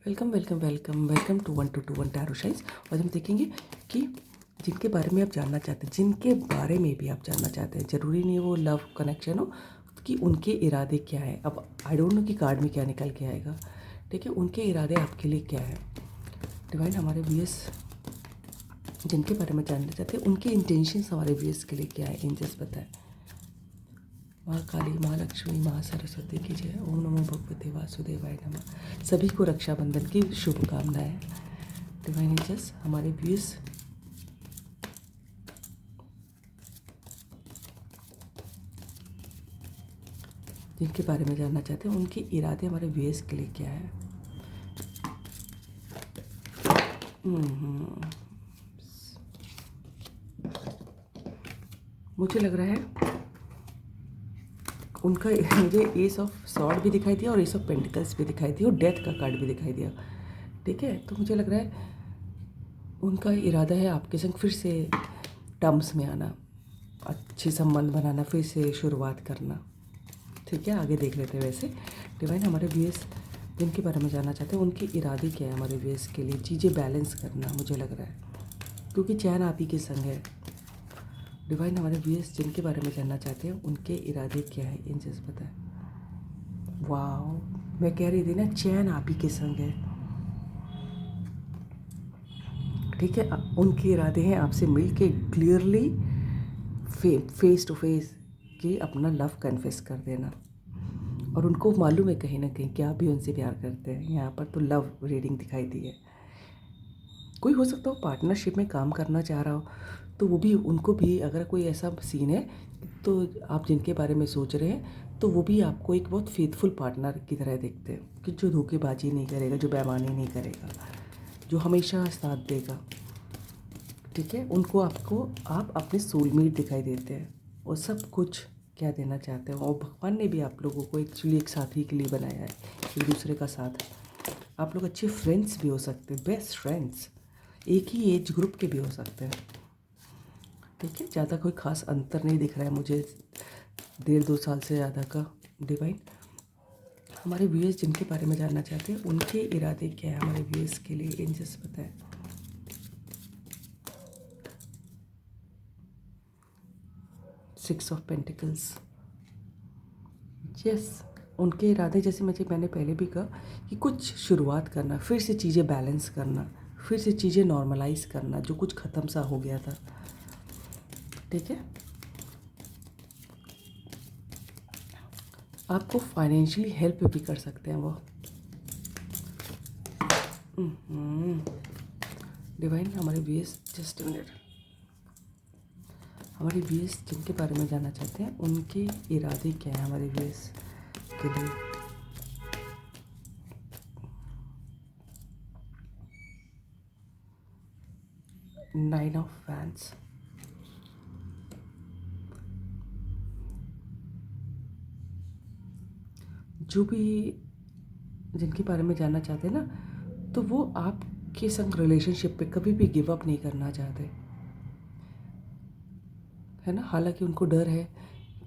Welcome welcome welcome welcome to 1221 tarot शाइज। और हम देखेंगे कि जिनके बारे में आप जानना चाहते हैं, जिनके बारे में भी आप जानना चाहते हैं, ज़रूरी नहीं वो लव कनेक्शन हो, कि उनके इरादे क्या है। अब आई डोंट नो कि कार्ड में क्या निकल के आएगा, ठीक है। उनके इरादे आपके लिए क्या है। डिवाइन हमारे व्यूअर्स जिनके बारे में जानना चाहते हैं, उनके इंटेंशंस हमारे व्यूअर्स के लिए क्या है, एंजल्स बताएं। माँ काली, माँ लक्ष्मी, माँ सरस्वती की जय। ओम नमो भगवते वासुदेवाय नमः। सभी को रक्षाबंधन की शुभकामनाएं। डिवाइन एंजल्स हमारे व्यूअर्स जिनके बारे में जानना चाहते हैं, उनके इरादे हमारे व्यूअर्स के लिए क्या है। मुझे लग रहा है उनका मुझे एस ऑफ सॉर्ड भी दिखाई दिया और एस ऑफ पेंटिकल्स भी दिखाई दिया और डेथ का कार्ड भी दिखाई दिया, ठीक है। तो मुझे लग रहा है उनका इरादा है आपके संग फिर से टर्म्स में आना, अच्छे संबंध बनाना, फिर से शुरुआत करना, ठीक है। आगे देख लेते हैं। वैसे डिवाइन हमारे व्यूअर्स जिनके बारे में जानना चाहते हैं, उनके इरादे क्या है हमारे व्यूअर्स के लिए। चीज़ें बैलेंस करना, मुझे लग रहा है, क्योंकि चैन आप ही के संग है। डिवाइन हमारे व्यूअर्स जिनके बारे में जानना चाहते हैं, उनके इरादे क्या है, एंजल्स बताएं। वाह, मैं कह रही थी ना, चैन आप ही के संग है, ठीक है। उनके इरादे हैं आपसे मिल के क्लियरली फेस टू फेस कि अपना लव कन्फेस कर देना। और उनको मालूम है कहीं ना कहीं कि आप भी उनसे प्यार करते हैं। यहाँ पर तो लव रीडिंग दिखाई दी है। कोई हो सकता हो पार्टनरशिप में काम करना चाह रहा हो, तो वो भी, उनको भी अगर कोई ऐसा सीन है तो आप जिनके बारे में सोच रहे हैं, तो वो भी आपको एक बहुत फेथफुल पार्टनर की तरह देखते हैं, कि जो धोखेबाजी नहीं करेगा, जो बेईमानी नहीं करेगा, जो हमेशा साथ देगा, ठीक है। उनको आपको आप अपने सोलमेट दिखाई देते हैं और सब कुछ क्या देना चाहते हैं। और भगवान ने भी आप लोगों को एक्चुअली एक साथी के लिए बनाया है, एक दूसरे का साथ। आप लोग अच्छे फ्रेंड्स भी हो सकते हैं, बेस्ट फ्रेंड्स, एक ही एज ग्रुप के भी हो सकते हैं, ठीक है। ज़्यादा कोई ख़ास अंतर नहीं दिख रहा है मुझे 1.5-2 साल से ज़्यादा का। डिवाइन हमारे व्यूअर्स जिनके बारे में जानना चाहते हैं, उनके इरादे क्या है हमारे व्यूअर्स के लिए, एंजल्स बताएं। 6 ऑफ पेंटिकल्स, यस। उनके इरादे जैसे मैंने पहले भी कहा कि कुछ शुरुआत करना, फिर से चीज़ें बैलेंस करना, फिर से चीज़ें नॉर्मलाइज करना, जो कुछ ख़त्म सा हो गया था, ठीक है। आपको फाइनेंशियली हेल्प भी कर सकते हैं वो। डिवाइन हमारे व्यूअर्स जस्ट मिनट, हमारे व्यूअर्स जिनके बारे में जानना चाहते हैं, उनके इरादे क्या है हमारे व्यूअर्स के लिए। नाइन ऑफ फैंस, जो भी जिनके बारे में जानना चाहते हैं ना, तो वो आपके संग रिलेशनशिप पे कभी भी गिव अप नहीं करना चाहते, है ना। हालांकि उनको डर है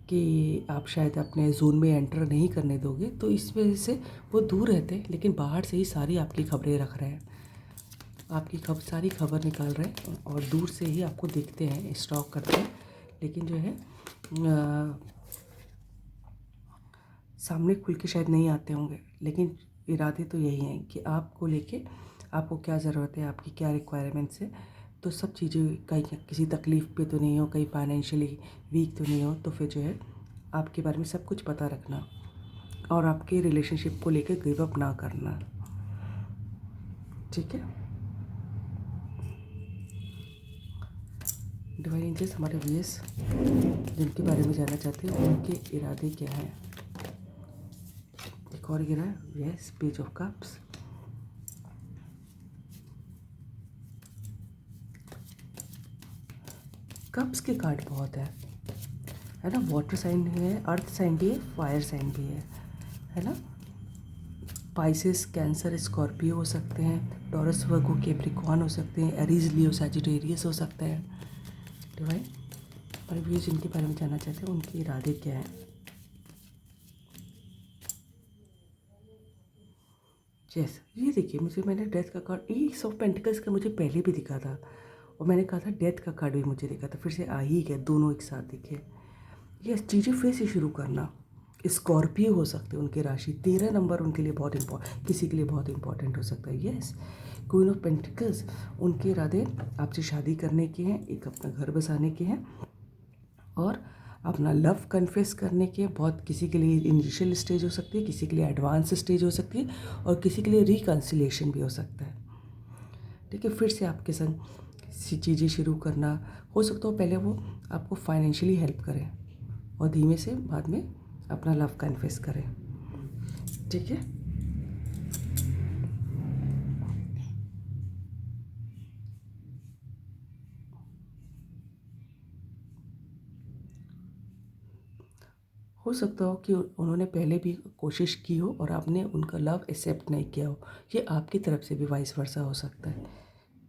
कि आप शायद अपने जोन में एंटर नहीं करने दोगे, तो इस वजह से वो दूर रहते हैं, लेकिन बाहर से ही सारी आपकी खबरें रख रहे हैं, आपकी सारी खबर निकाल रहे हैं, और दूर से ही आपको देखते हैं, स्टॉक करते हैं, लेकिन जो है सामने खुल के शायद नहीं आते होंगे। लेकिन इरादे तो यही हैं कि आपको लेके, आपको क्या ज़रूरत है, आपकी क्या रिक्वायरमेंट्स है, तो सब चीज़ें, कहीं किसी तकलीफ़ पे तो नहीं हो, कहीं फाइनेंशियली वीक तो नहीं हो, तो फिर जो है आपके बारे में सब कुछ पता रखना, और आपके रिलेशनशिप को लेकर गिव अप ना करना, ठीक है। डिवाइन एंजल्स हमारे व्यूअर्स जिनके बारे में जानना चाहते हैं, उनके इरादे क्या हैं। एक और गिरा है, yes, page of cups. Cups के कार्ड बहुत है ना। वाटर साइन भी है, अर्थ साइन भी है, फायर साइन भी है ना। पाइसेस, कैंसर, स्कॉर्पियो हो सकते हैं, टॉरस, वर्गो, कैप्रिकॉर्न हो सकते हैं, एरीज, लियो, सैजिटेरियस हो सकते हैं। डिवाइन पर व्यूअर्स जिनके बारे में जानना चाहते हैं, उनके इरादे क्या हैं। यस, ये देखिए मुझे मैंने डेथ का कार्ड, ईस ऑफ पेंटिकल्स का मुझे पहले भी दिखा था और मैंने कहा था डेथ का कार्ड भी मुझे दिखा था, फिर से आ ही गया, दोनों एक साथ दिखे। यस, चीज़ें फिर से शुरू करना। स्कॉर्पियो हो सकते हैं उनकी राशि, 13 नंबर उनके लिए बहुत इम्पोर्टेंट, किसी के लिए बहुत इंपॉर्टेंट हो सकता है। यस, क्वीन ऑफ पेंटिकल्स, उनके इरादे आपसे शादी करने के हैं, एक अपना घर बसाने के हैं और अपना लव कन्फेस करने के। बहुत किसी के लिए इनिशियल स्टेज हो सकती है, किसी के लिए एडवांस स्टेज हो सकती है और किसी के लिए रिकन्सिलेशन भी हो सकता है। ठीक है, फिर से आपके संग किसी चीज़ें शुरू करना हो सकता हो। पहले वो आपको फाइनेंशियली हेल्प करें और धीमे से बाद में अपना लव कन्फेस करें। ठीक है, हो सकता हो कि उन्होंने पहले भी कोशिश की हो और आपने उनका लव एक्सेप्ट नहीं किया हो। ये आपकी तरफ से भी वाइस वर्सा हो सकता है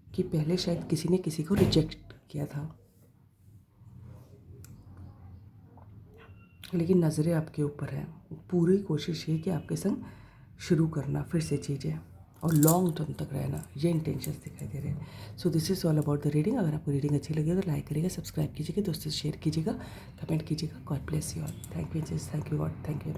कि पहले शायद किसी ने किसी को रिजेक्ट किया था, लेकिन नज़रें आपके ऊपर हैं। पूरी कोशिश ये कि आपके संग शुरू करना फिर से चीज़ें और लॉन्ग टर्म तक रहना, ये इंटेंशंस दिखाई दे रहे हैं। So this is all about the reading. अगर आपको रीडिंग अच्छी लगी तो लाइक करिएगा, सब्सक्राइब कीजिएगा, दोस्तों से शेयर कीजिएगा, कमेंट कीजिएगा। God bless you all. Thank you, thank you God, thank you.